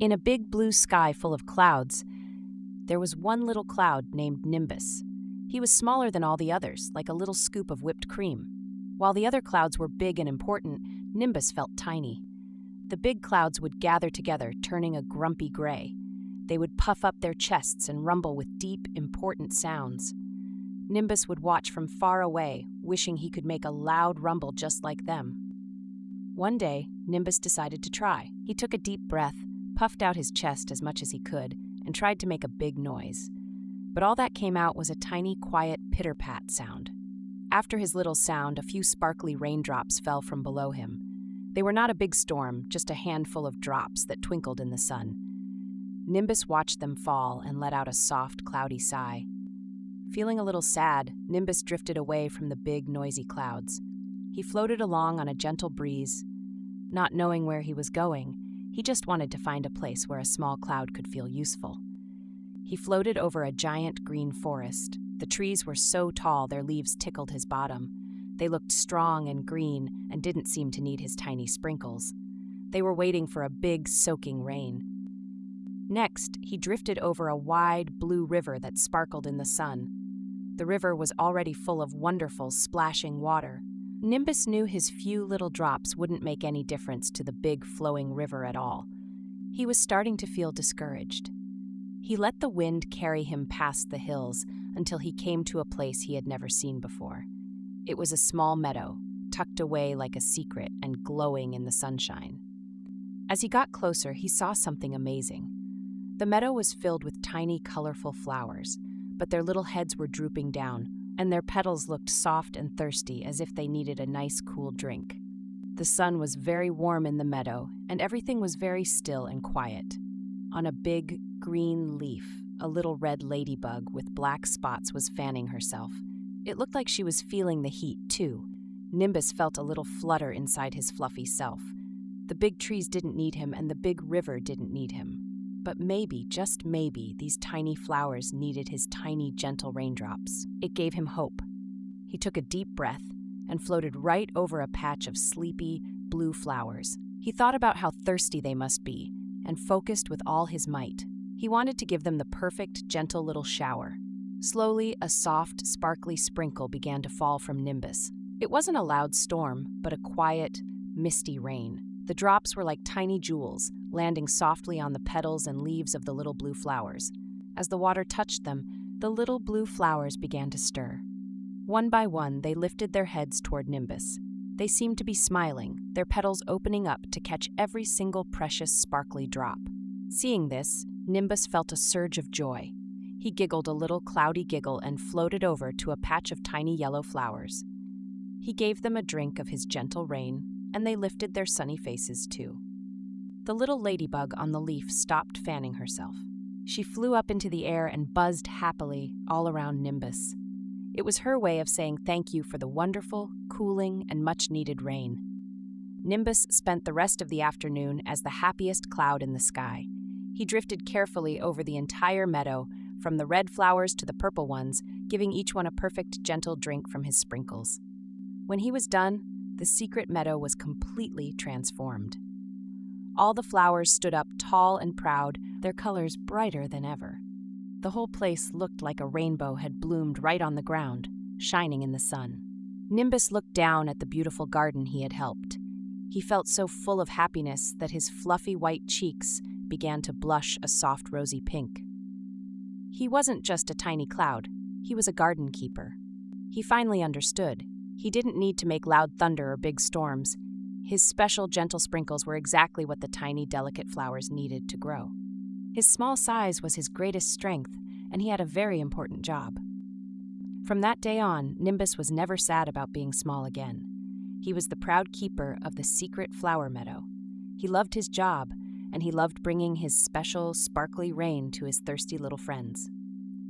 In a big blue sky full of clouds, there was one little cloud named Nimbus. He was smaller than all the others, like a little scoop of whipped cream. While the other clouds were big and important, Nimbus felt tiny. The big clouds would gather together, turning a grumpy gray. They would puff up their chests and rumble with deep, important sounds. Nimbus would watch from far away, wishing he could make a loud rumble just like them. One day, Nimbus decided to try. He took a deep breath, puffed out his chest as much as he could, and tried to make a big noise. But all that came out was a tiny, quiet pitter-pat sound. After his little sound, a few sparkly raindrops fell from below him. They were not a big storm, just a handful of drops that twinkled in the sun. Nimbus watched them fall and let out a soft, cloudy sigh. Feeling a little sad, Nimbus drifted away from the big, noisy clouds. He floated along on a gentle breeze. Not knowing where he was going, he just wanted to find a place where a small cloud could feel useful. He floated over a giant green forest. The trees were so tall their leaves tickled his bottom. They looked strong and green and didn't seem to need his tiny sprinkles. They were waiting for a big, soaking rain. Next, he drifted over a wide, blue river that sparkled in the sun. The river was already full of wonderful, splashing water. Nimbus knew his few little drops wouldn't make any difference to the big, flowing river at all. He was starting to feel discouraged. He let the wind carry him past the hills until he came to a place he had never seen before. It was a small meadow, tucked away like a secret and glowing in the sunshine. As he got closer, he saw something amazing. The meadow was filled with tiny, colorful flowers, but their little heads were drooping down, and their petals looked soft and thirsty as if they needed a nice, cool drink. The sun was very warm in the meadow, and everything was very still and quiet. On a big, green leaf, a little red ladybug with black spots was fanning herself. It looked like she was feeling the heat, too. Nimbus felt a little flutter inside his fluffy self. The big trees didn't need him, and the big river didn't need him. But maybe, just maybe, these tiny flowers needed his tiny, gentle raindrops. It gave him hope. He took a deep breath and floated right over a patch of sleepy, blue flowers. He thought about how thirsty they must be and focused with all his might. He wanted to give them the perfect, gentle little shower. Slowly, a soft, sparkly sprinkle began to fall from Nimbus. It wasn't a loud storm, but a quiet, misty rain. The drops were like tiny jewels, landing softly on the petals and leaves of the little blue flowers. As the water touched them, the little blue flowers began to stir. One by one, they lifted their heads toward Nimbus. They seemed to be smiling, their petals opening up to catch every single precious, sparkly drop. Seeing this, Nimbus felt a surge of joy. He giggled a little cloudy giggle and floated over to a patch of tiny yellow flowers. He gave them a drink of his gentle rain, and they lifted their sunny faces too. The little ladybug on the leaf stopped fanning herself. She flew up into the air and buzzed happily all around Nimbus. It was her way of saying thank you for the wonderful, cooling, and much-needed rain. Nimbus spent the rest of the afternoon as the happiest cloud in the sky. He drifted carefully over the entire meadow, from the red flowers to the purple ones, giving each one a perfect, gentle drink from his sprinkles. When he was done, the secret meadow was completely transformed. All the flowers stood up tall and proud, their colors brighter than ever. The whole place looked like a rainbow had bloomed right on the ground, shining in the sun. Nimbus looked down at the beautiful garden he had helped. He felt so full of happiness that his fluffy white cheeks began to blush a soft rosy pink. He wasn't just a tiny cloud, he was a garden keeper. He finally understood. He didn't need to make loud thunder or big storms. His special, gentle sprinkles were exactly what the tiny, delicate flowers needed to grow. His small size was his greatest strength, and he had a very important job. From that day on, Nimbus was never sad about being small again. He was the proud keeper of the secret flower meadow. He loved his job, and he loved bringing his special, sparkly rain to his thirsty little friends.